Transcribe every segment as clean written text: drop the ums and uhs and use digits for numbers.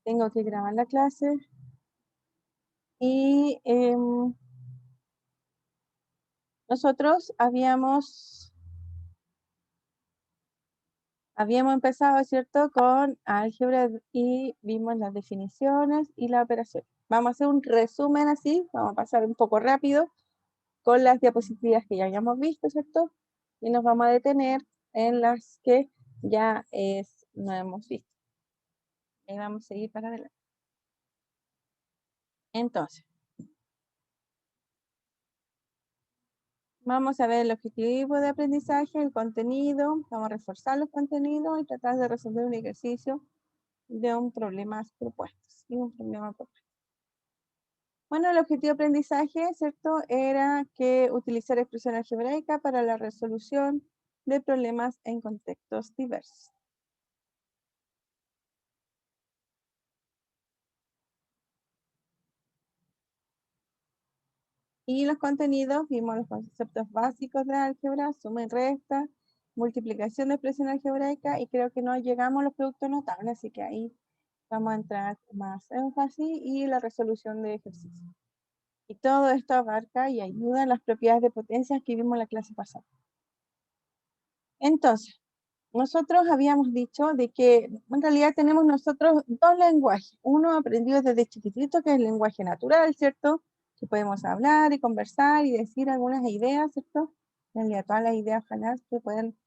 tengo que grabar la clase. Y nosotros habíamos empezado, ¿cierto?, con álgebra y vimos las definiciones y la operación. Vamos a hacer un resumen así, vamos a pasar un poco rápido con las diapositivas que ya habíamos visto, ¿cierto? Y nos vamos a detener en las que ya no hemos visto. Y vamos a seguir para adelante. Entonces, vamos a ver el objetivo de aprendizaje, el contenido, vamos a reforzar los contenidos y tratar de resolver un ejercicio de un problema propuesto. Bueno, el objetivo de aprendizaje, ¿cierto?, era que utilizar expresión algebraica para la resolución de problemas en contextos diversos. Y los contenidos, vimos los conceptos básicos de álgebra, suma y resta, multiplicación de expresión algebraica, y creo que no llegamos a los productos notables, así que ahí vamos a entrar más énfasis y la resolución de ejercicios. Y todo esto abarca y ayuda en las propiedades de potencias que vimos en la clase pasada. Entonces, nosotros habíamos dicho de que en realidad tenemos nosotros dos lenguajes. Uno aprendido desde chiquitito, que es el lenguaje natural, ¿cierto? Que podemos hablar y conversar y decir algunas ideas, ¿cierto? En realidad todas las ideas ojalá se pueden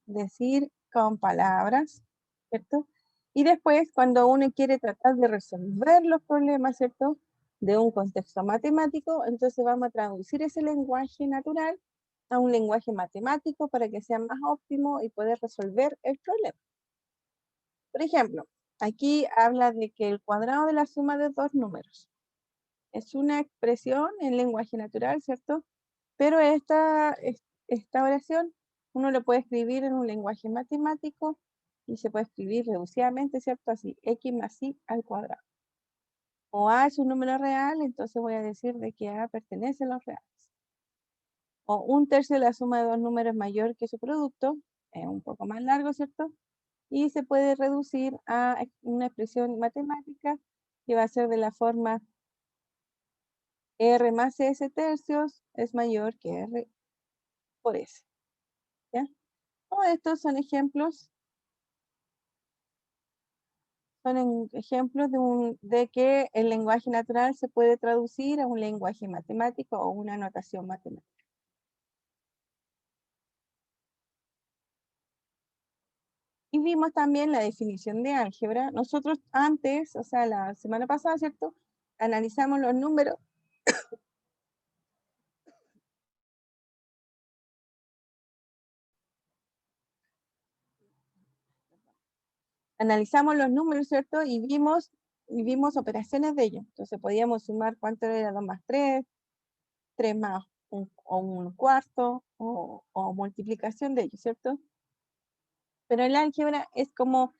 decir con palabras, ¿cierto? Y después, cuando uno quiere tratar de resolver los problemas, ¿cierto?, de un contexto matemático, entonces vamos a traducir ese lenguaje natural a un lenguaje matemático para que sea más óptimo y poder resolver el problema. Por ejemplo, aquí habla de que el cuadrado de la suma de dos números es una expresión en lenguaje natural, ¿cierto? Pero esta oración uno lo puede escribir en un lenguaje matemático y se puede escribir reducidamente, ¿cierto? Así, x más y al cuadrado. O a es un número real, entonces voy a decir de que a pertenece a los reales. O un tercio de la suma de dos números mayor que su producto, es un poco más largo, ¿cierto? Y se puede reducir a una expresión matemática que va a ser de la forma r más s tercios es mayor que r por s. ¿Ya? Todos estos son ejemplos. Ejemplos de que el lenguaje natural se puede traducir a un lenguaje matemático o una notación matemática. Y vimos también la definición de álgebra. Nosotros antes, o sea, la semana pasada, ¿cierto?, analizamos los números. Analizamos los números, ¿cierto? Y vimos operaciones de ellos. Entonces podíamos sumar cuánto era 2 más 3, 3 más un cuarto, o multiplicación de ellos, ¿cierto? Pero el álgebra es como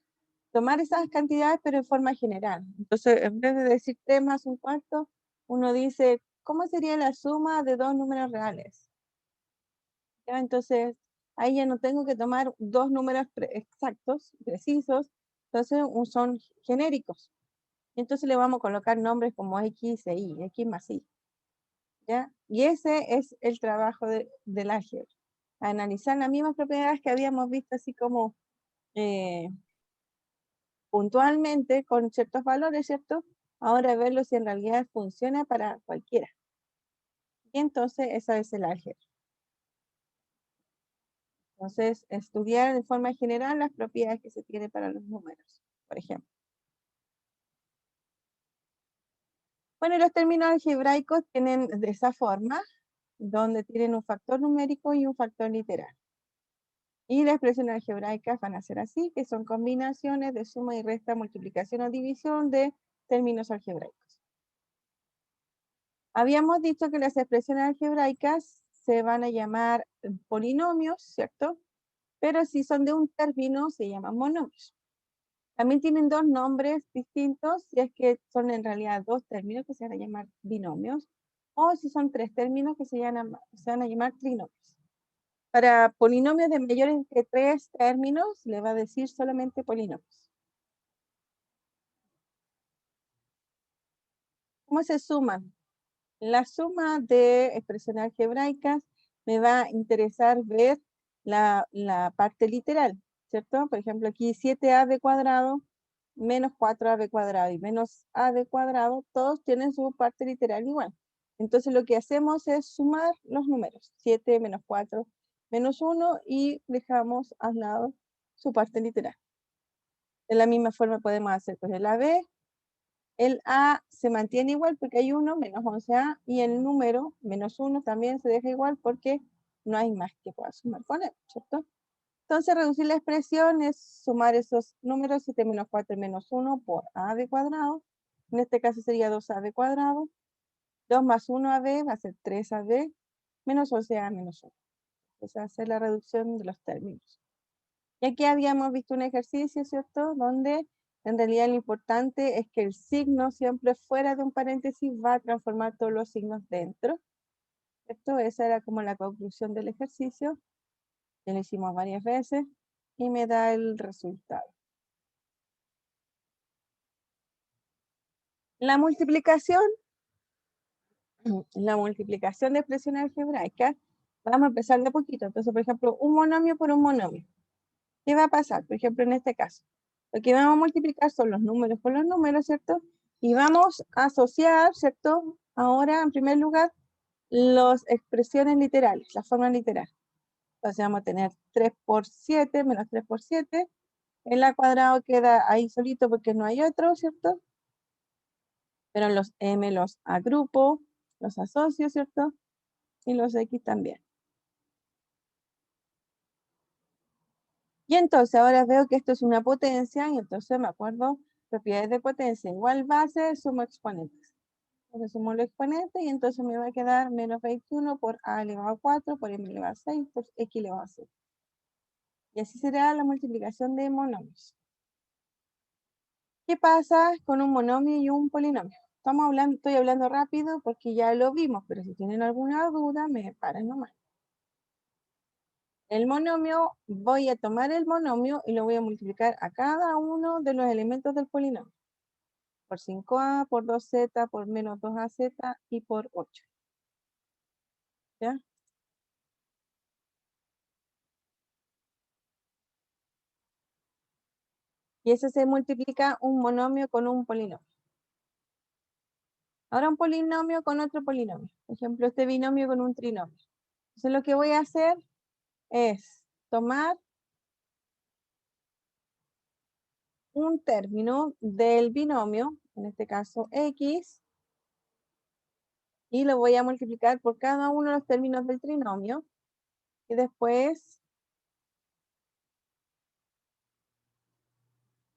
tomar esas cantidades, pero en forma general. Entonces, en vez de decir 3 más un cuarto, uno dice, ¿cómo sería la suma de dos números reales? ¿Ya? Entonces, ahí ya no tengo que tomar dos números exactos, precisos, entonces son genéricos. Entonces le vamos a colocar nombres como X e Y, X más Y. ¿Ya? Y ese es el trabajo del álgebra. Analizar las mismas propiedades que habíamos visto así como puntualmente con ciertos valores, ¿cierto? Ahora verlo si en realidad funciona para cualquiera. Y entonces esa es el álgebra. Entonces, estudiar de forma general las propiedades que se tienen para los números, por ejemplo. Bueno, los términos algebraicos tienen de esa forma, donde tienen un factor numérico y un factor literal. Y las expresiones algebraicas van a ser así, que son combinaciones de suma y resta, multiplicación o división de términos algebraicos. Habíamos dicho que las expresiones algebraicas se van a llamar polinomios, ¿cierto? Pero si son de un término, se llaman monomios. También tienen dos nombres distintos, si es que son en realidad dos términos que se van a llamar binomios, o si son tres términos que se van a llamar trinomios. Para polinomios de mayores de tres términos, le va a decir solamente polinomios. ¿Cómo se suman? La suma de expresiones algebraicas me va a interesar ver la parte literal, ¿cierto? Por ejemplo, aquí 7ab cuadrado menos 4ab cuadrado y menos ab cuadrado, todos tienen su parte literal igual. Entonces lo que hacemos es sumar los números, 7 menos 4 menos 1 y dejamos al lado su parte literal. De la misma forma podemos hacer con el AB. El A se mantiene igual porque hay 1 menos 11A y el número menos 1 también se deja igual porque no hay más que pueda sumar con él, ¿cierto? Entonces reducir la expresión es sumar esos números 7 menos 4 menos 1 por AB cuadrado. En este caso sería 2AB cuadrado. 2 más 1AB va a ser 3AB menos 11A menos 1. Entonces hacer la reducción de los términos. Y aquí habíamos visto un ejercicio, ¿cierto? Donde en realidad lo importante es que el signo siempre fuera de un paréntesis va a transformar todos los signos dentro. ¿Cierto? Esa era como la conclusión del ejercicio. Ya lo hicimos varias veces y me da el resultado. La multiplicación de expresiones algebraicas, vamos a empezar de a poquito. Entonces, por ejemplo, un monomio por un monomio. ¿Qué va a pasar? Por ejemplo, en este caso, lo que vamos a multiplicar son los números por los números, ¿cierto? Y vamos a asociar, ¿cierto? Ahora, en primer lugar, las expresiones literales, la forma literal. Entonces vamos a tener 3 por 7 menos 3 por 7. El a cuadrado queda ahí solito porque no hay otro, ¿cierto? Pero los m los agrupo, los asocio, ¿cierto? Y los x también. Y entonces ahora veo que esto es una potencia y entonces me acuerdo propiedades de potencia igual base, sumo exponentes. Entonces sumo los exponentes y entonces me va a quedar menos 21 por a elevado a 4 por m elevado a 6 por x elevado a 6. Y así será la multiplicación de monomios. ¿Qué pasa con un monomio y un polinomio? Estoy hablando rápido porque ya lo vimos, pero si tienen alguna duda me paran nomás. El monomio, voy a tomar el monomio y lo voy a multiplicar a cada uno de los elementos del polinomio. Por 5a, por 2z, por menos 2az y por 8. ¿Ya? Y ese se multiplica un monomio con un polinomio. Ahora un polinomio con otro polinomio. Por ejemplo, este binomio con un trinomio. Entonces lo que voy a hacer es tomar un término del binomio, en este caso x, y lo voy a multiplicar por cada uno de los términos del trinomio. Y después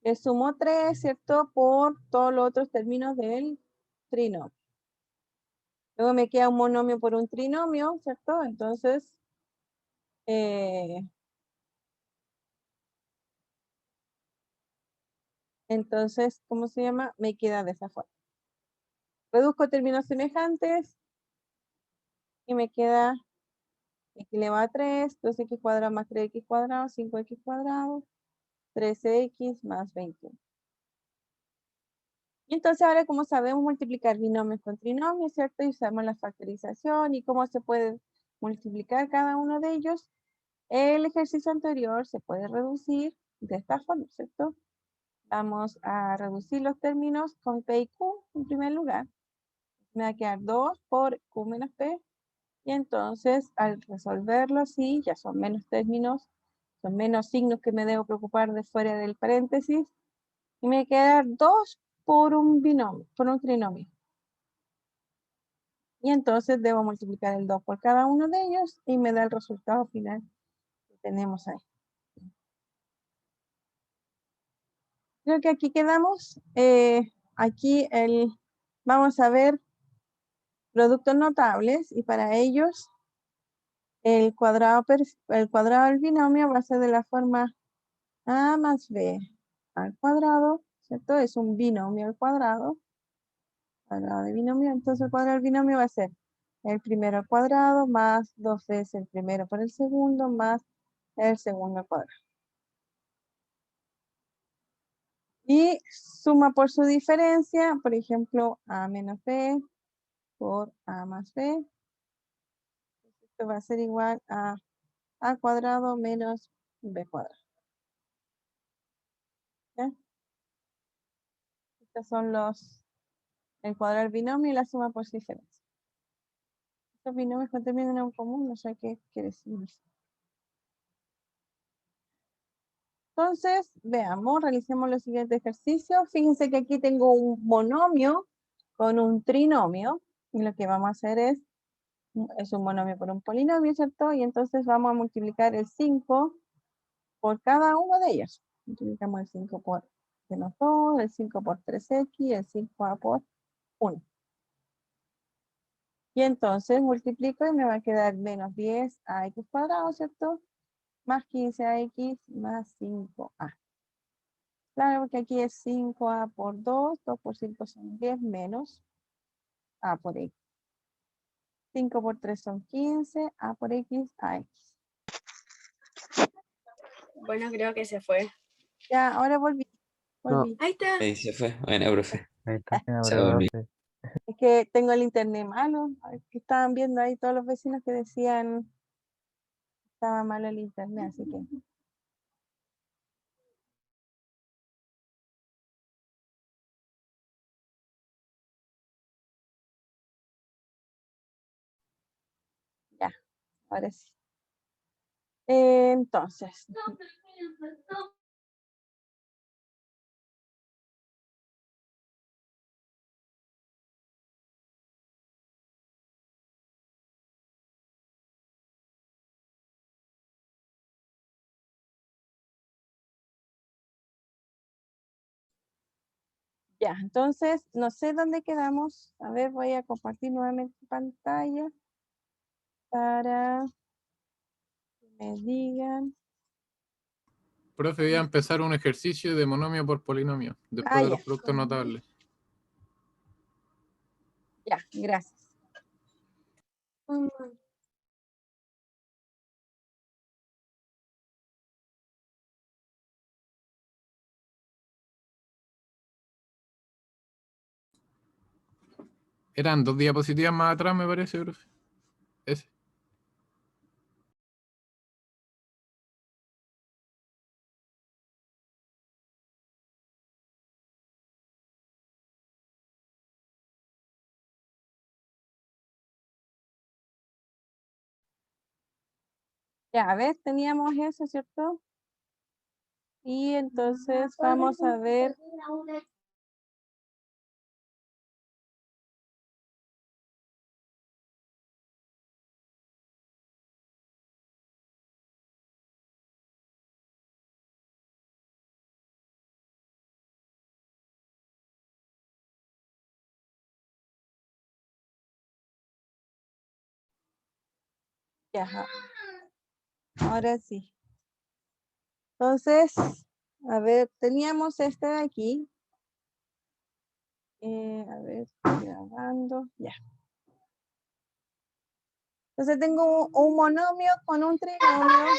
le sumo 3, ¿cierto? Por todos los otros términos del trinomio. Luego me queda un monomio por un trinomio, ¿cierto? Entonces, ¿cómo se llama? Me queda de esa forma. Reduzco términos semejantes y me queda x elevado a 3, 2x cuadrado más 3x cuadrado, 5x cuadrado, 13x más 21. Y entonces ahora, como sabemos multiplicar binomios con trinomios, ¿cierto? Y usamos la factorización y cómo se puede multiplicar cada uno de ellos, el ejercicio anterior se puede reducir de esta forma, ¿cierto? Vamos a reducir los términos con P y Q en primer lugar. Me va a quedar 2 por Q menos P. Y entonces, al resolverlo, sí, ya son menos términos, son menos signos que me debo preocupar de fuera del paréntesis. Y me queda 2 por un binomio, por un trinomio. Y entonces debo multiplicar el 2 por cada uno de ellos y me da el resultado final que tenemos ahí. Creo que aquí quedamos. Aquí vamos a ver productos notables y para ellos el cuadrado del binomio va a ser de la forma a más b al cuadrado, ¿cierto? Es un binomio al cuadrado de binomio, entonces el cuadrado del binomio va a ser el primero al cuadrado más 2 veces el primero por el segundo más el segundo al cuadrado. Y suma por su diferencia, por ejemplo, a menos b por a más b. Esto va a ser igual a cuadrado menos b cuadrado. ¿Ya? Estos son el cuadrado del binomio y la suma por su diferencia. Estos binomios contienen un común, no sé qué quiere decir eso. Entonces, veamos, realicemos los siguientes ejercicios. Fíjense que aquí tengo un monomio con un trinomio. Y lo que vamos a hacer es un monomio por un polinomio, ¿cierto? Y entonces vamos a multiplicar el 5 por cada uno de ellos. Multiplicamos el 5 por menos 2, el 5 por 3x, el 5a por 1. Y entonces multiplico y me va a quedar menos 10ax cuadrado, ¿cierto? Más 15ax más 5a. Claro, porque aquí es 5a por 2, 2 por 5 son 10 menos a por x. 5 por 3 son 15, a por x, a x. Bueno, creo que se fue. Ya, ahora volví. No. Ahí está. Ahí se fue. Bueno, profe. Ahí está, Se volvió. Es que tengo el internet malo. Que estaban viendo ahí todos los vecinos que decían que estaba malo el internet, así que. Ya, ahora sí. Entonces, ya, entonces, no sé dónde quedamos. A ver, voy a compartir nuevamente pantalla para que me digan. Profe, voy a empezar un ejercicio de monomio por polinomio, después de Ya, los productos notables. ya, gracias. Eran 2 diapositivas más atrás, me parece, profe. Ese. Ya, a ver, teníamos eso, ¿cierto? Y entonces vamos a ver. Ya, ahora sí. Entonces, a ver, teníamos este de aquí. A ver, estoy grabando, ya. Entonces tengo un monomio con un trinomio.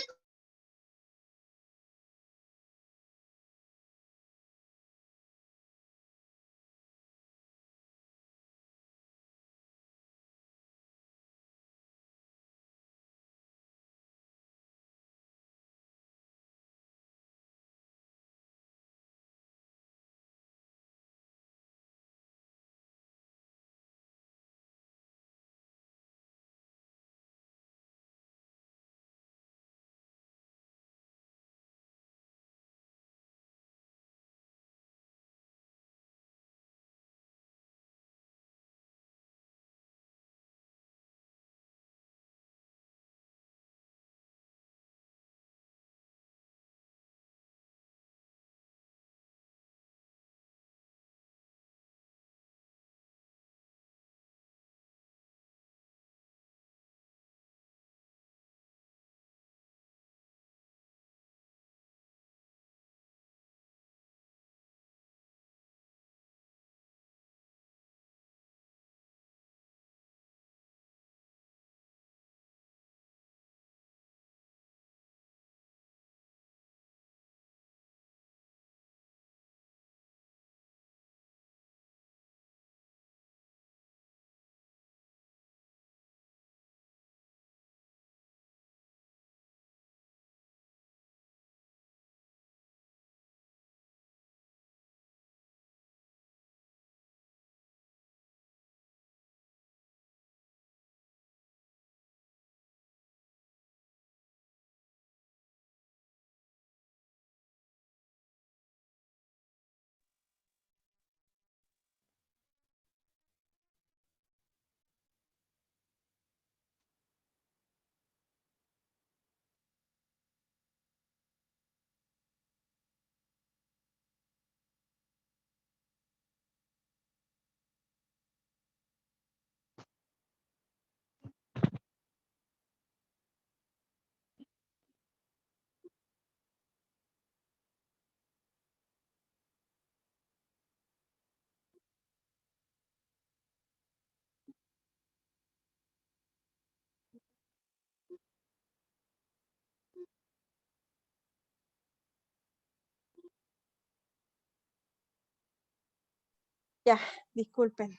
Ya, disculpen.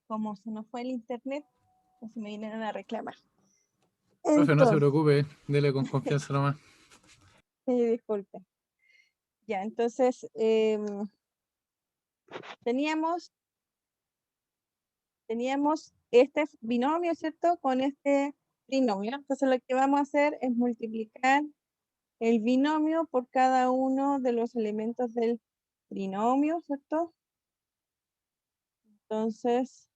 Como se nos fue el internet, pues me vinieron a reclamar. Profe, no se Entonces, preocupe, dele con confianza nomás. sí, disculpen. Ya, entonces, teníamos este binomio, ¿cierto? Con este trinomio. Entonces, lo que vamos a hacer es multiplicar el binomio por cada uno de los elementos del trinomio, ¿cierto? Entonces,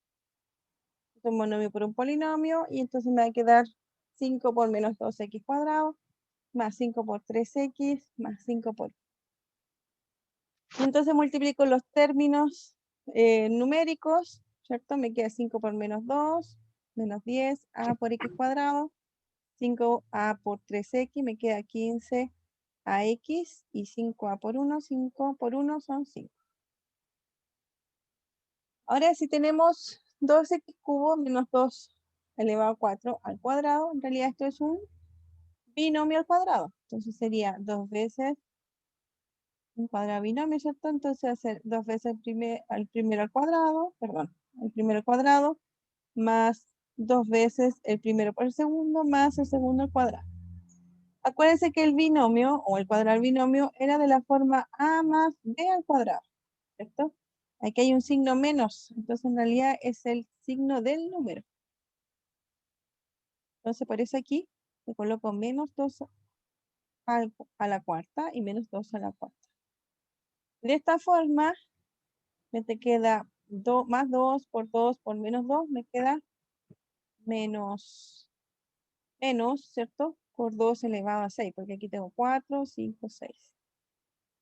es un monomio por un polinomio, y entonces me va a quedar 5 por menos 2x cuadrado, más 5 por 3x, más 5 por... Y entonces multiplico los términos numéricos, ¿cierto? Me queda 5 por menos 2, menos 10, a por x cuadrado, 5a por 3x, me queda 15 ax, y 5a por 1, 5 por 1 son 5. Ahora si tenemos 2x cubo menos 2 elevado a 4 al cuadrado, en realidad esto es un binomio al cuadrado. Entonces sería 2 veces un cuadrado binomio, ¿cierto? Entonces hacer 2 veces el primero al cuadrado, perdón, el primero al cuadrado, más 2 veces el primero por el segundo, más el segundo al cuadrado. Acuérdense que el binomio, o el cuadrado binomio, era de la forma a más b al cuadrado, ¿cierto? Aquí hay un signo menos, entonces en realidad es el signo del número. Entonces por eso aquí le coloco menos 2 a la cuarta y menos 2 a la cuarta. De esta forma, me te queda más 2 por menos 2, me queda menos, ¿cierto? Por 2 elevado a 6, porque aquí tengo 4, 5, 6.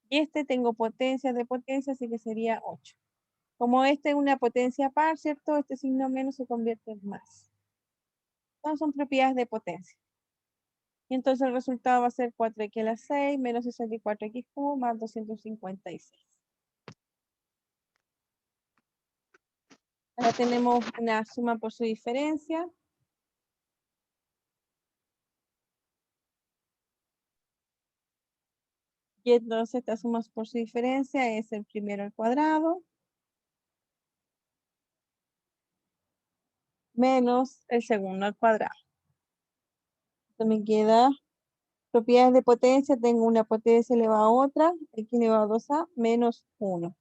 Y este tengo potencias de potencia, así que sería 8. Como este es una potencia par, ¿cierto? Este signo menos se convierte en más. Todas son propiedades de potencia. Y entonces el resultado va a ser 4x a la 6 menos 64x cubo más 256. Ahora tenemos una suma por su diferencia. Y entonces esta suma por su diferencia es el primero al cuadrado menos el segundo al cuadrado. Entonces me queda propiedades de potencia. Tengo una potencia elevada a otra, x elevado a 2a menos 1.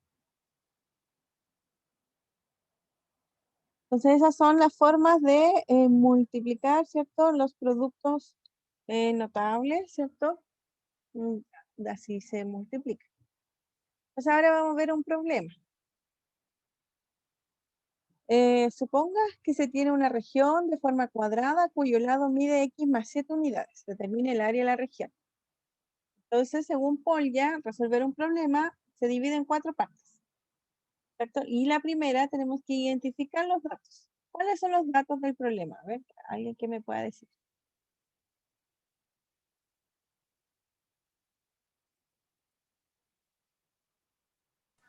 Entonces esas son las formas de multiplicar, ¿cierto? Los productos notables, ¿cierto? Así se multiplica. Pues ahora vamos a ver un problema. Suponga que se tiene una región de forma cuadrada cuyo lado mide x más 7 unidades. Determine el área de la región. Entonces, según Polya, resolver un problema se divide en 4 partes, ¿cierto? Y la primera tenemos que identificar los datos. ¿Cuáles son los datos del problema? A ver, alguien que me pueda decir.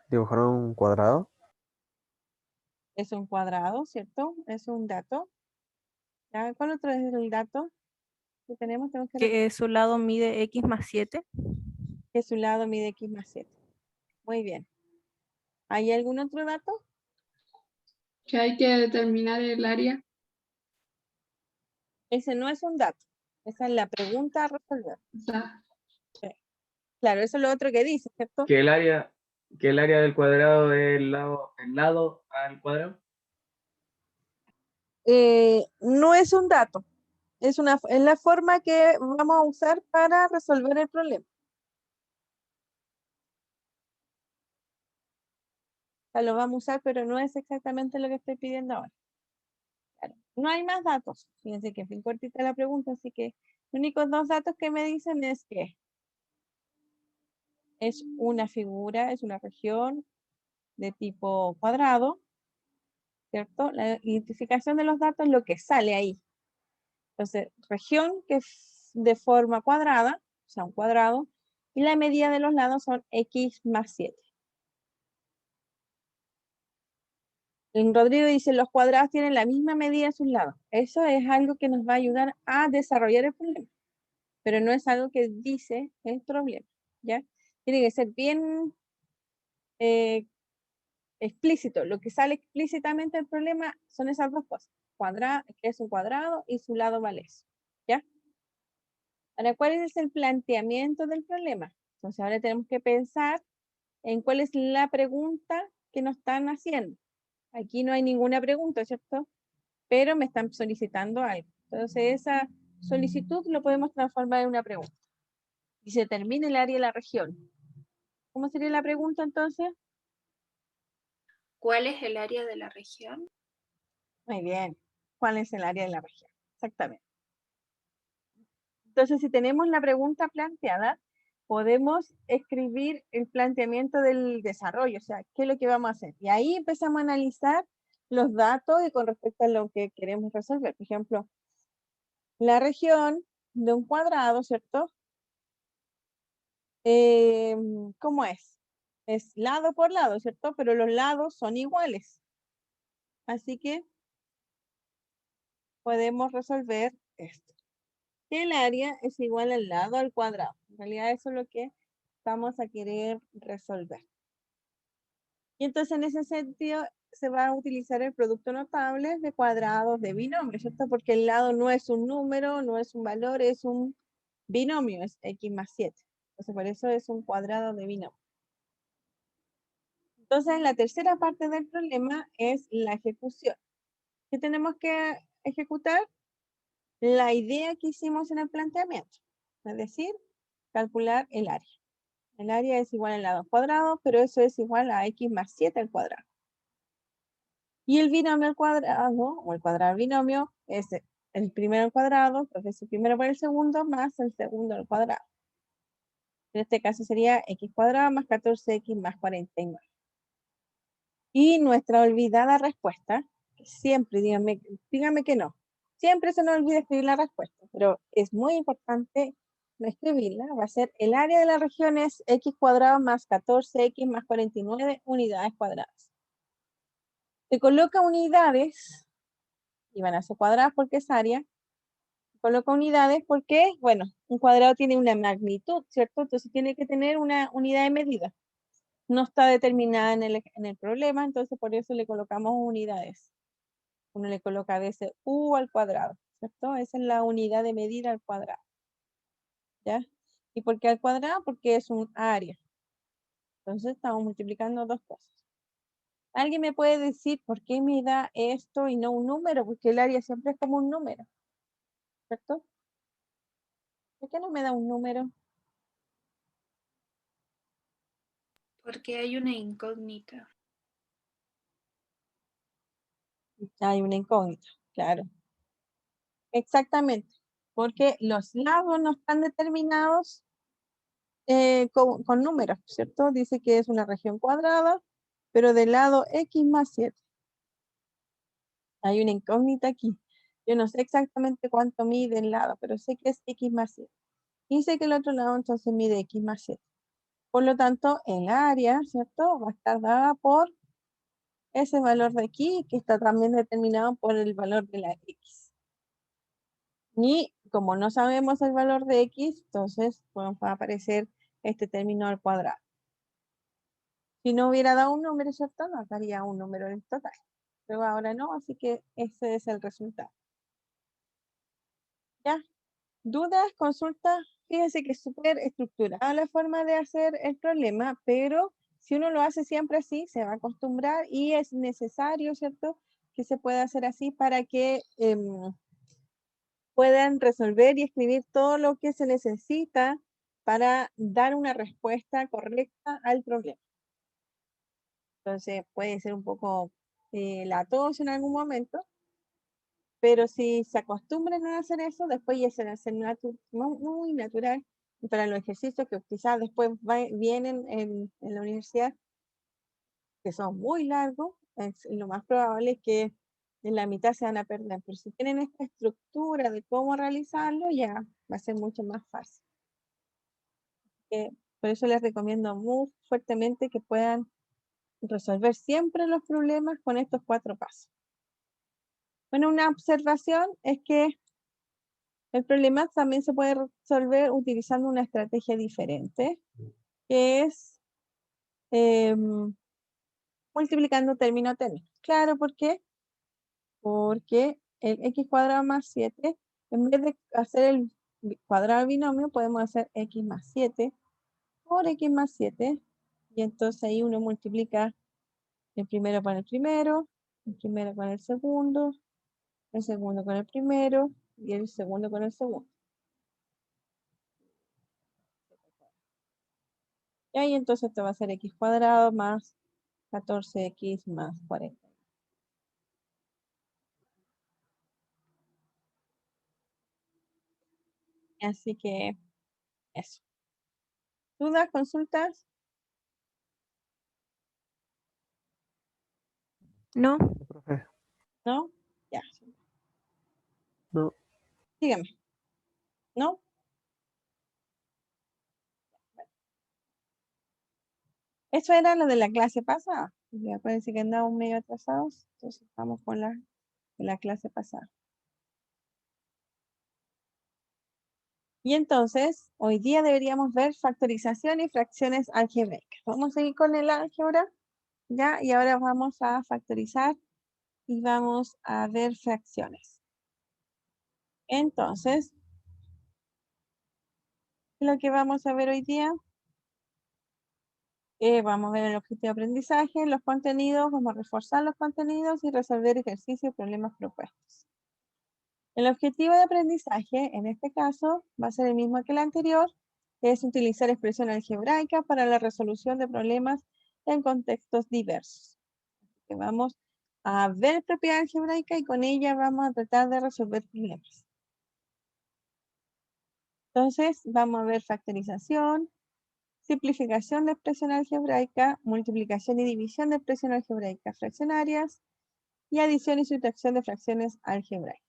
Dibujar un cuadrado. Es un cuadrado, ¿cierto? Es un dato. ¿Ya? ¿Cuál otro es el dato que tenemos? Tenemos que Que su lado mide x más 7. que su lado mide x más 7. Muy bien. ¿Hay algún otro dato? Que hay que determinar el área. Ese no es un dato. Esa es la pregunta a resolver. O sea, Claro, eso es lo otro que dice, ¿cierto? Que el área del cuadrado es el lado al cuadrado. No es un dato. Es la forma que vamos a usar para resolver el problema. O sea, lo vamos a usar, pero no es exactamente lo que estoy pidiendo ahora. Claro, no hay más datos. Fíjense que es bien cortita la pregunta, así que los únicos 2 datos que me dicen es que es una figura, es una región de tipo cuadrado, ¿cierto? La identificación de los datos es lo que sale ahí. Entonces, región que es de forma cuadrada, o sea, un cuadrado, y la medida de los lados son x más 7. En Rodrigo dice, los cuadrados tienen la misma medida en sus lados. Eso es algo que nos va a ayudar a desarrollar el problema, pero no es algo que dice el problema, ¿ya? Tiene que ser bien explícito, lo que sale explícitamente del problema son esas dos cosas, que es un cuadrado y su lado vale eso, ¿ya? Ahora, ¿cuál es el planteamiento del problema? Entonces ahora tenemos que pensar en cuál es la pregunta que nos están haciendo. Aquí no hay ninguna pregunta, ¿cierto? Pero me están solicitando algo. Entonces esa solicitud lo podemos transformar en una pregunta. Y se termina el área de la región. ¿Cómo sería la pregunta entonces? ¿Cuál es el área de la región? Muy bien. ¿Cuál es el área de la región? Exactamente. Entonces, si tenemos la pregunta planteada, podemos escribir el planteamiento del desarrollo, o sea, qué es lo que vamos a hacer. Y ahí empezamos a analizar los datos y con respecto a lo que queremos resolver. Por ejemplo, la región de un cuadrado, ¿cierto? ¿Cómo es? Es lado por lado, ¿cierto? Pero los lados son iguales. Así que podemos resolver esto. Que el área es igual al lado al cuadrado. En realidad eso es lo que vamos a querer resolver. Y entonces en ese sentido se va a utilizar el producto notable de cuadrados de binomio, ¿cierto? Porque el lado no es un número, no es un valor, es un binomio, es x más 7. Entonces por eso es un cuadrado de binomio. Entonces la tercera parte del problema es la ejecución. ¿Qué tenemos que ejecutar? La idea que hicimos en el planteamiento, es decir, calcular el área. El área es igual al lado cuadrado, pero eso es igual a x más 7 al cuadrado. Y el binomio al cuadrado, o el cuadrado al binomio, es el primero al cuadrado, entonces el primero por el segundo, más el segundo al cuadrado. En este caso sería x cuadrado más 14x más 49. Y nuestra olvidada respuesta, siempre, díganme que no, siempre se nos olvida escribir la respuesta, pero es muy importante no escribirla, va a ser el área de la región es x cuadrado más 14x más 49 unidades cuadradas. Se coloca unidades, y van a ser cuadradas porque es área, se coloca unidades porque, bueno, un cuadrado tiene una magnitud, ¿cierto? Entonces tiene que tener una unidad de medida. No está determinada en el problema, entonces por eso le colocamos unidades. Uno le coloca a veces u al cuadrado, ¿cierto? Esa es la unidad de medida al cuadrado. ¿Ya? ¿Y por qué al cuadrado? Porque es un área. Entonces estamos multiplicando dos cosas. ¿Alguien me puede decir por qué me da esto y no un número? Porque el área siempre es como un número, ¿cierto? ¿Por qué no me da un número? Porque hay una incógnita. Hay una incógnita, claro. Exactamente. Porque los lados no están determinados con números, ¿cierto? Dice que es una región cuadrada, pero del lado x más 7. Hay una incógnita aquí. Yo no sé exactamente cuánto mide el lado, pero sé que es x más 7. Y sé que el otro lado entonces mide x más 7. Por lo tanto, el área, ¿cierto? Va a estar dada por ese valor de aquí, que está también determinado por el valor de la x. Y como no sabemos el valor de x, entonces bueno, va a aparecer este término al cuadrado. Si no hubiera dado un número, ¿cierto? Nos daría un número en total. Pero ahora no, así que ese es el resultado. ¿Ya? ¿Dudas? ¿Consultas? Fíjense que es súper estructurada la forma de hacer el problema, pero si uno lo hace siempre así, se va a acostumbrar y es necesario, ¿cierto? Que se pueda hacer así para que puedan resolver y escribir todo lo que se necesita para dar una respuesta correcta al problema. Entonces puede ser un poco latoso en algún momento, pero si se acostumbran a hacer eso, después ya se va a hacer muy natural. Y para los ejercicios que quizás después vienen en la universidad, que son muy largos, lo más probable es que en la mitad se van a perder. Pero si tienen esta estructura de cómo realizarlo, ya va a ser mucho más fácil. Por eso les recomiendo muy fuertemente que puedan resolver siempre los problemas con estos 4 pasos. Bueno, una observación es que el problema también se puede resolver utilizando una estrategia diferente, que es multiplicando término a término. Claro, ¿por qué? Porque el x cuadrado más 7, en vez de hacer el cuadrado del binomio, podemos hacer x más 7 por x más 7. Y entonces ahí uno multiplica el primero con el primero con el segundo con el primero y el segundo con el segundo. Y ahí entonces esto va a ser x cuadrado más 14x más 40. Así que eso. ¿Dudas, consultas? No, Profe, ¿No? Ya. no, Dígame. ¿No? Eso era lo de la clase pasada. Y acuérdense que andamos medio atrasados. Entonces vamos con la clase pasada. Y entonces, hoy día deberíamos ver factorización y fracciones algebraicas. Vamos a seguir con el álgebra, ¿ya? Y ahora vamos a factorizar y vamos a ver fracciones. Entonces, lo que vamos a ver hoy día, vamos a ver el objetivo de aprendizaje, los contenidos, vamos a reforzar los contenidos y resolver ejercicios y problemas propuestos. El objetivo de aprendizaje, en este caso, va a ser el mismo que el anterior, que es utilizar expresión algebraica para la resolución de problemas en contextos diversos. Que vamos a ver propiedad algebraica y con ella vamos a tratar de resolver problemas. Entonces, vamos a ver factorización, simplificación de expresión algebraica, multiplicación y división de expresión algebraica fraccionarias y adición y sustracción de fracciones algebraicas.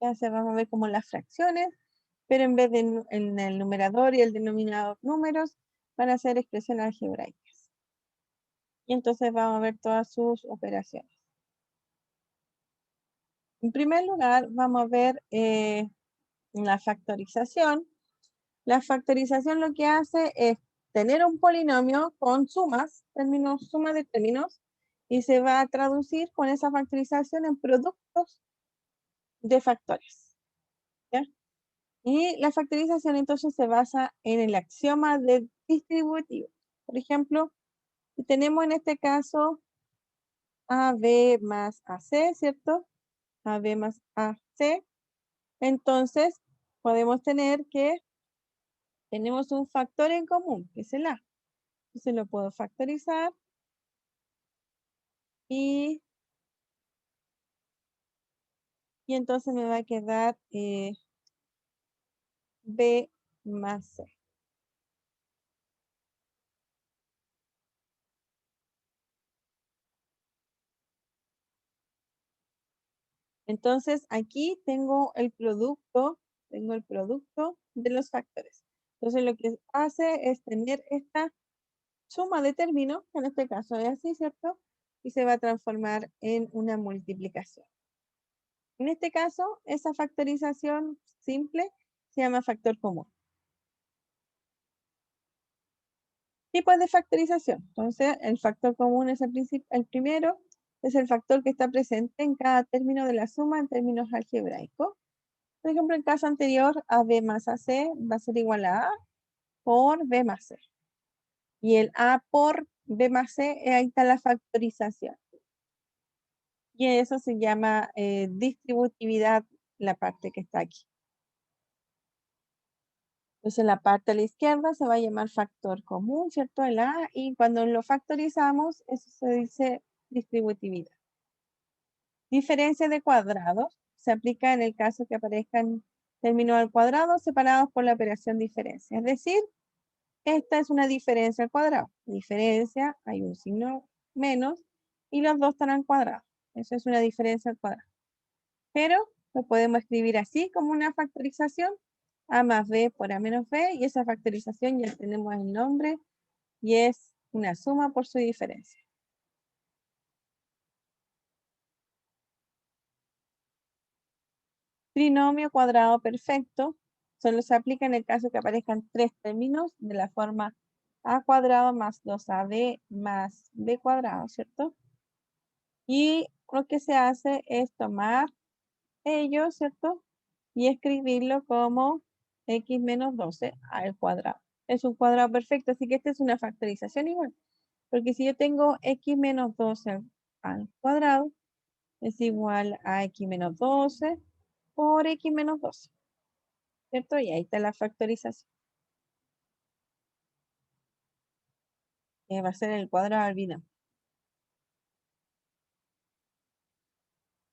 Ya se vamos a ver como las fracciones, pero en vez de en el numerador y el denominador números, van a ser expresiones algebraicas. Y entonces vamos a ver todas sus operaciones. En primer lugar, vamos a ver la factorización. La factorización lo que hace es tener un polinomio con sumas, suma de términos, y se va a traducir con esa factorización en productos de factores. ¿Ya? Y la factorización entonces se basa en el axioma de distributivo. Por ejemplo, si tenemos en este caso AB más AC, ¿cierto? AB más AC. Entonces, podemos tener que tenemos un factor en común, que es el A. Entonces lo puedo factorizar y entonces me va a quedar B más C. Entonces aquí tengo el producto de los factores. Entonces lo que hace es tener esta suma de términos, que en este caso es así, ¿cierto? Y se va a transformar en una multiplicación. En este caso, esa factorización simple se llama factor común. Tipos de factorización. Entonces, el factor común es el primero, es el factor que está presente en cada término de la suma en términos algebraicos. Por ejemplo, en el caso anterior, AB más AC va a ser igual a A por B más C. Y el A por B más C, ahí está la factorización. Y eso se llama distributividad, la parte que está aquí. Entonces la parte a la izquierda se va a llamar factor común, ¿cierto? El A, y cuando lo factorizamos, eso se dice distributividad. Diferencia de cuadrados se aplica en el caso que aparezcan términos al cuadrado separados por la operación diferencia. Es decir, esta es una diferencia al cuadrado. Diferencia, hay un signo menos, y los dos están al cuadrado. Eso es una diferencia al cuadrado. Pero lo podemos escribir así como una factorización. A más B por A menos B, y esa factorización ya tenemos el nombre, y es una suma por su diferencia. Trinomio cuadrado perfecto solo se aplica en el caso que aparezcan tres términos de la forma a cuadrado más 2ab más b cuadrado, ¿cierto? Y lo que se hace es tomar ello, ¿cierto? Y escribirlo como x menos 12 al cuadrado. Es un cuadrado perfecto, así que esta es una factorización igual. Porque si yo tengo x menos 12 al cuadrado, es igual a x menos 12 por x menos 12. ¿Cierto? Y ahí está la factorización. Que va a ser el cuadrado del binomio.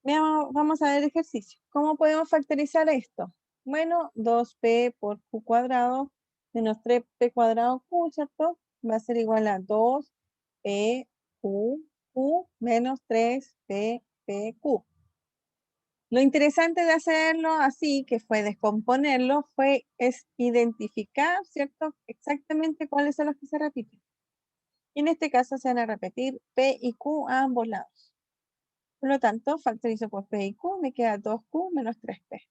Veamos, vamos a ver el ejercicio. ¿Cómo podemos factorizar esto? Bueno, 2p por q cuadrado menos 3p cuadrado q, ¿cierto? Va a ser igual a 2p q menos 3p q. Lo interesante de hacerlo así, que fue descomponerlo, es identificar, ¿cierto? Exactamente cuáles son los que se repiten. Y en este caso se van a repetir p y q a ambos lados. Por lo tanto, factorizo por p y q, me queda 2q menos 3p.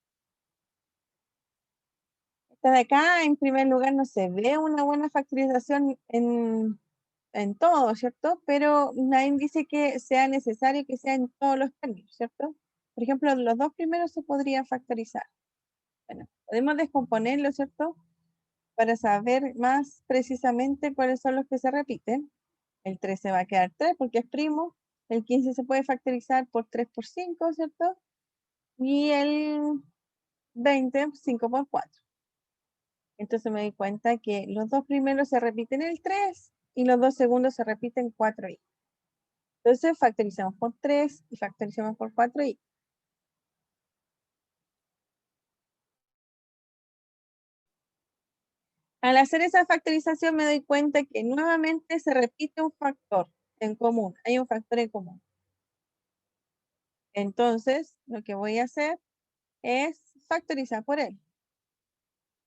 Esta de acá, en primer lugar, no se ve una buena factorización en todo, ¿cierto? Pero nadie dice que sea necesario que sea en todos los términos, ¿cierto? Por ejemplo, los dos primeros se podrían factorizar. Bueno, podemos descomponerlo, ¿cierto? Para saber más precisamente cuáles son los que se repiten. El 13 va a quedar 3 porque es primo. El 15 se puede factorizar por 3 por 5, ¿cierto? Y el 20, 5 por 4. Entonces me doy cuenta que los dos primeros se repiten el 3 y los dos segundos se repiten 4i. Entonces factorizamos por 3 y factorizamos por 4i. Al hacer esa factorización me doy cuenta que nuevamente se repite un factor en común. Hay un factor en común. Entonces, lo que voy a hacer es factorizar por él.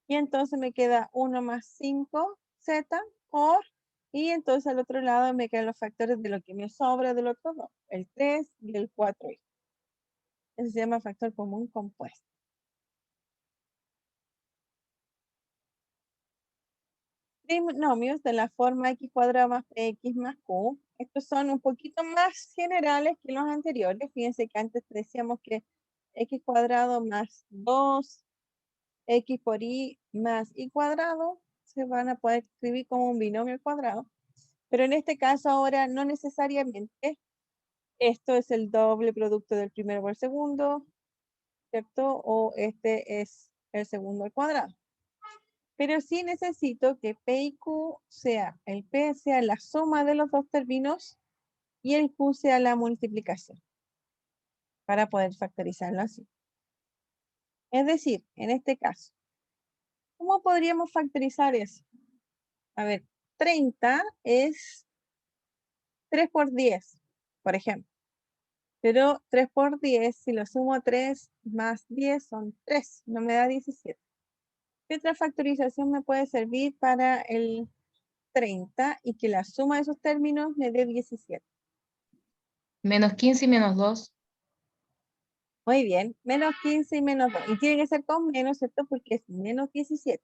Y entonces me queda 1 más 5z por, y entonces al otro lado me quedan los factores de lo que me sobra del otro dos, el 3 y el 4i. Eso se llama factor común compuesto. Trinomios de la forma x cuadrado más px más q. Estos son un poquito más generales que los anteriores. Fíjense que antes decíamos que x cuadrado más 2 x por y más y cuadrado se van a poder escribir como un binomio al cuadrado. Pero en este caso ahora no necesariamente. Esto es el doble producto del primero por el segundo, ¿cierto? O este es el segundo al cuadrado. Pero sí necesito que P y Q sea, el P sea la suma de los dos términos y el Q sea la multiplicación para poder factorizarlo así. Es decir, en este caso, ¿cómo podríamos factorizar eso? A ver, 30 es 3 por 10, por ejemplo. Pero 3 por 10, si lo sumo 3 más 10 son 3, no me da 17. ¿Qué otra factorización me puede servir para el 30 y que la suma de esos términos me dé 17? Menos 15 y menos 2. Muy bien, menos 15 y menos 2. Y tiene que ser con menos, ¿cierto? Porque es menos 17.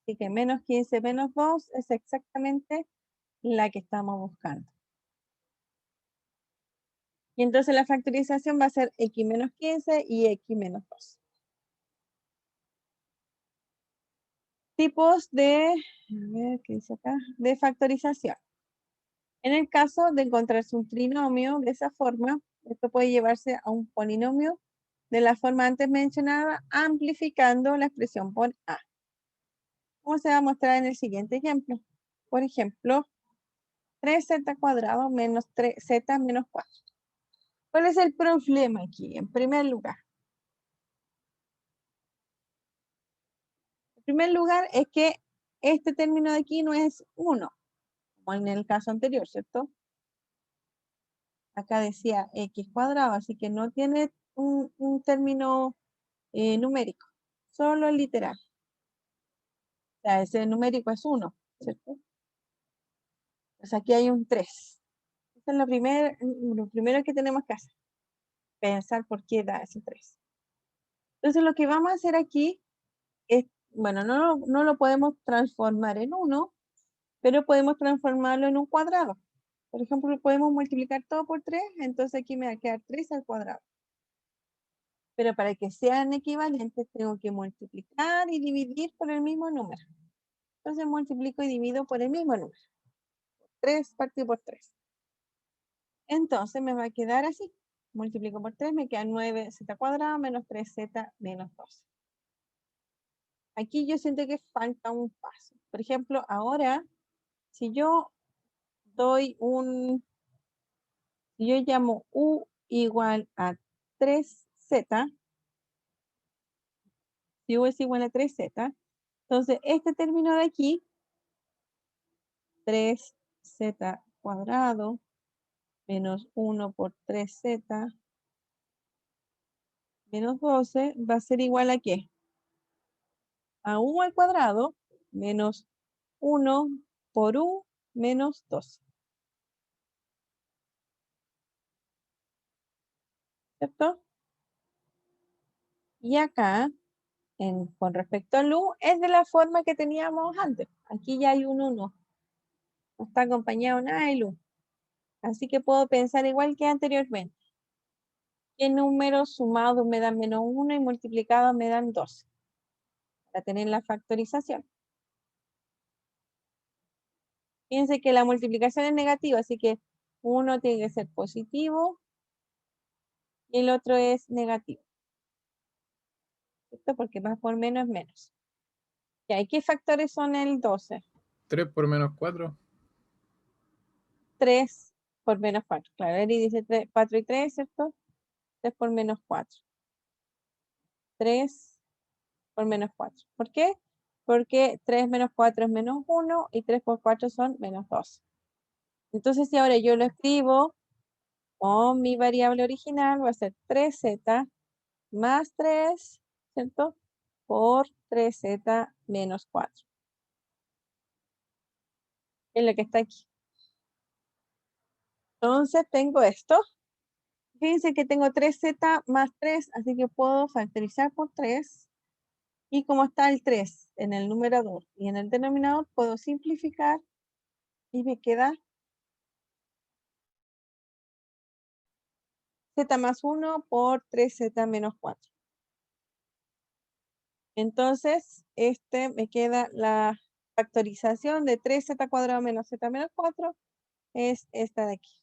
Así que menos 15 menos 2 es exactamente la que estamos buscando. Y entonces la factorización va a ser x menos 15 y x menos 2. Tipos de, a ver, ¿qué dice acá? De factorización. En el caso de encontrarse un trinomio de esa forma, esto puede llevarse a un polinomio de la forma antes mencionada, amplificando la expresión por a. ¿Cómo se va a mostrar en el siguiente ejemplo? Por ejemplo, 3z cuadrado menos 3z menos 4. ¿Cuál es el problema aquí? En primer lugar. En primer lugar es que este término de aquí no es 1, como en el caso anterior, ¿cierto? Acá decía x cuadrado, así que no tiene un término numérico, solo el literal. O sea, ese numérico es 1, ¿cierto? Pues aquí hay un 3. Eso es lo primero que tenemos que hacer. Pensar por qué da ese 3. Entonces lo que vamos a hacer aquí es, bueno, no lo podemos transformar en 1, pero podemos transformarlo en un cuadrado. Por ejemplo, podemos multiplicar todo por 3, entonces aquí me va a quedar 3 al cuadrado. Pero para que sean equivalentes, tengo que multiplicar y dividir por el mismo número. Entonces multiplico y divido por el mismo número. 3 partido por 3. Entonces me va a quedar así. Multiplico por 3, me queda 9z cuadrado menos 3z menos 12. Aquí yo siento que falta un paso. Por ejemplo, ahora, si yo doy si yo llamo u igual a 3z, si u es igual a 3z, entonces este término de aquí, 3z cuadrado menos 1 por 3z menos 12 va a ser igual a ¿qué? A u al cuadrado menos 1 por u menos 2. ¿Cierto? Y acá, con respecto al u, es de la forma que teníamos antes. Aquí ya hay un 1. No está acompañado nada del u. Así que puedo pensar igual que anteriormente. ¿Qué números sumados me dan menos 1 y multiplicados me dan 2? Para tener la factorización. Fíjense que la multiplicación es negativa, así que uno tiene que ser positivo y el otro es negativo. ¿Cierto? Porque más por menos es menos. ¿Y qué factores son el 12? 3 por menos 4. 3 por menos 4. Claro, Eri dice 3, 4 y 3, ¿cierto? 3 por menos 4. 3 por menos 4. ¿Por qué? Porque 3 menos 4 es menos 1 y 3 por 4 son menos 2. Entonces, si ahora yo lo escribo con mi variable original, va a ser 3z más 3, ¿cierto? Por 3z menos 4. Es lo que está aquí. Entonces, tengo esto. Fíjense que tengo 3z más 3, así que puedo factorizar por 3. Y como está el 3 en el numerador y en el denominador, puedo simplificar y me queda z más 1 por 3z menos 4. Entonces, me queda la factorización de 3z cuadrado menos z menos 4, es esta de aquí.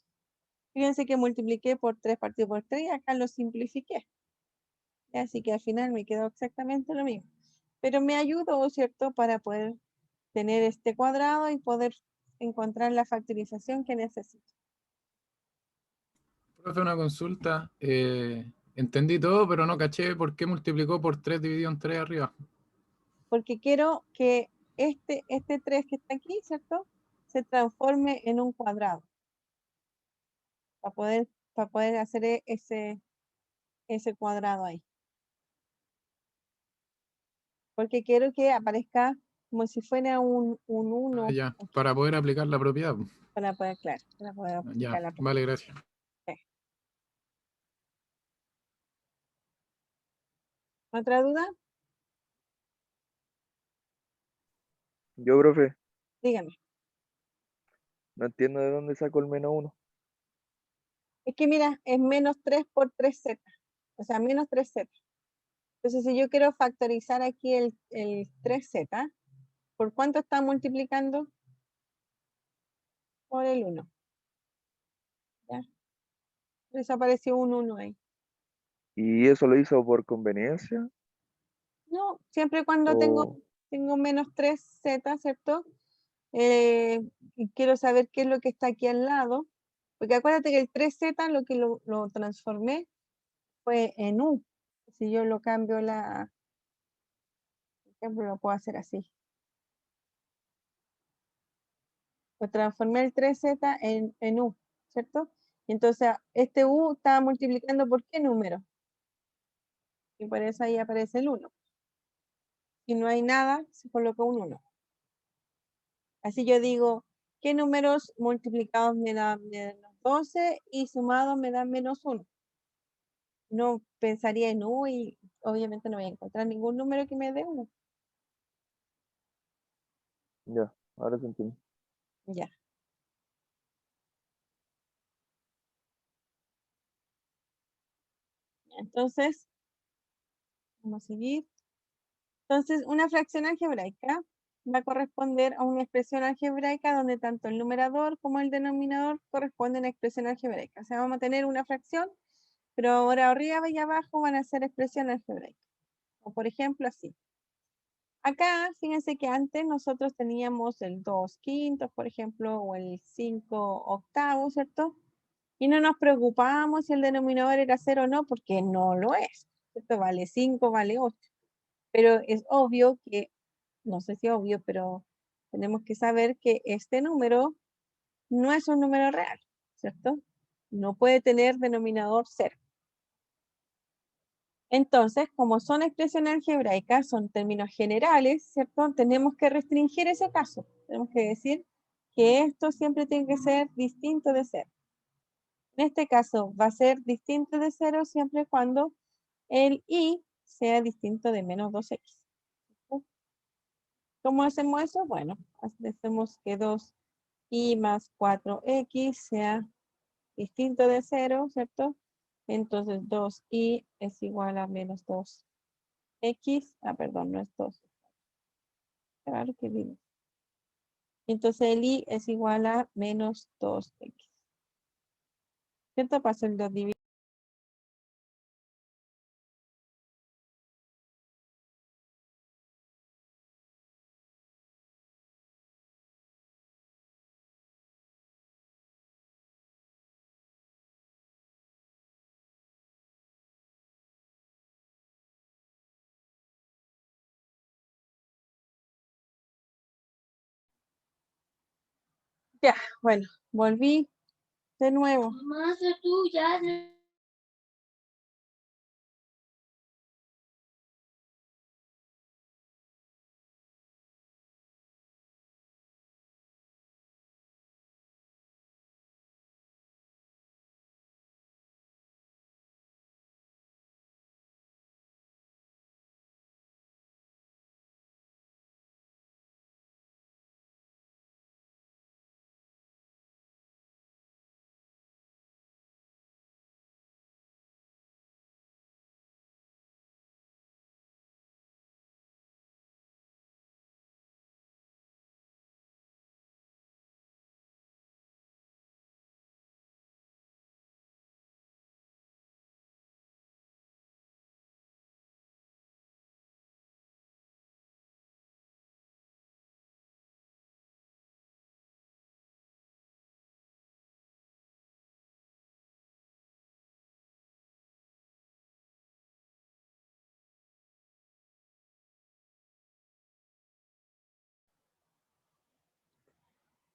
Fíjense que multipliqué por 3 partido por 3 y acá lo simplifiqué. Así que al final me quedó exactamente lo mismo. Pero me ayudó, ¿cierto? Para poder tener este cuadrado y poder encontrar la factorización que necesito. Profe, una consulta. Entendí todo, pero no caché por qué multiplicó por 3 dividido en 3 arriba. Porque quiero que este 3 que está aquí, ¿cierto? Se transforme en un cuadrado. Para poder hacer ese cuadrado ahí. Porque quiero que aparezca como si fuera un 1. Ah, ya, para poder aplicar la propiedad. Para poder, claro, para poder Ya, aplicar la vale, gracias. ¿Otra duda? Yo, profe, Dígame. no entiendo de dónde saco el menos 1. Es que mira, es menos 3 por 3z. O sea, menos 3z. Entonces, si yo quiero factorizar aquí el 3z, ¿por cuánto está multiplicando? Por el 1. ¿Ya? Desapareció un 1 ahí. ¿Y eso lo hizo por conveniencia? No, siempre cuando ¿O tengo menos 3z, ¿cierto? Y quiero saber qué es lo que está aquí al lado. Porque acuérdate que el 3z lo que lo transformé fue en u. Si yo lo cambio por ejemplo, lo puedo hacer así. Lo transformé el 3z en u, ¿cierto? Y entonces este u está multiplicando por qué número. Y por eso ahí aparece el 1. Si no hay nada, se coloca un 1. Así yo digo, ¿qué números multiplicados me dan menos 12 y sumados me dan menos 1? No pensaría en u y obviamente no voy a encontrar ningún número que me dé 1. ya, ahora se entiende? Ya. Entonces, vamos a seguir. Entonces, una fracción algebraica va a corresponder a una expresión algebraica donde tanto el numerador como el denominador corresponden a expresión algebraica. O sea, vamos a tener una fracción, pero ahora arriba y abajo van a ser expresión algebraica. O por ejemplo, así. Acá, fíjense que antes nosotros teníamos el 2/5, por ejemplo, o el 5/8, ¿cierto? Y no nos preocupábamos si el denominador era 0 o no, porque no lo es, ¿cierto? Vale 5, vale 8. Pero es obvio que, no sé si obvio, pero tenemos que saber que este número no es un número real, ¿cierto? No puede tener denominador 0. Entonces, como son expresiones algebraicas, son términos generales, ¿cierto? Tenemos que restringir ese caso. Tenemos que decir que esto siempre tiene que ser distinto de 0. En este caso, va a ser distinto de 0 siempre cuando el i sea distinto de menos 2x. ¿Cómo hacemos eso? Bueno, hacemos que 2i más 4x sea distinto de 0, ¿cierto? Entonces 2i es igual a menos 2x. Perdón, no es 2. Claro que digo. Entonces el i es igual a menos 2x. ¿Cierto? Paso el 2 dividido. Ya, bueno, volví de nuevo.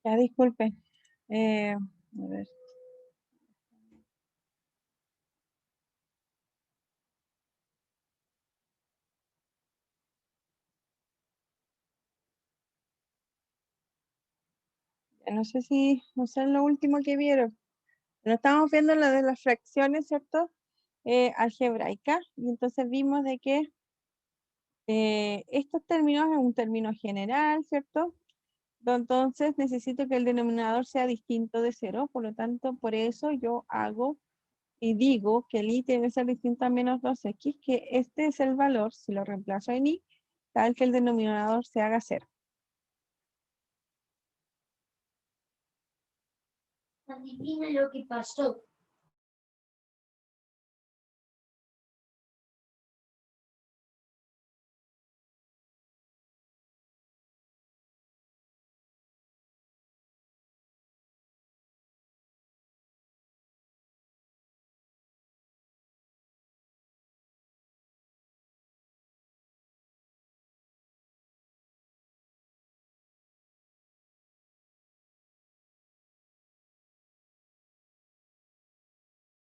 Ya, disculpen. A ver. No sé si, no sé lo último que vieron. Pero estamos viendo la de las fracciones, ¿cierto? Algebraicas. Y entonces vimos de que estos términos es un término general, ¿cierto? Entonces necesito que el denominador sea distinto de 0. Por lo tanto, por eso yo hago y digo que el i debe ser distinto a menos 2x, que este es el valor, si lo reemplazo en i, tal que el denominador se haga 0. Adivina lo que pasó.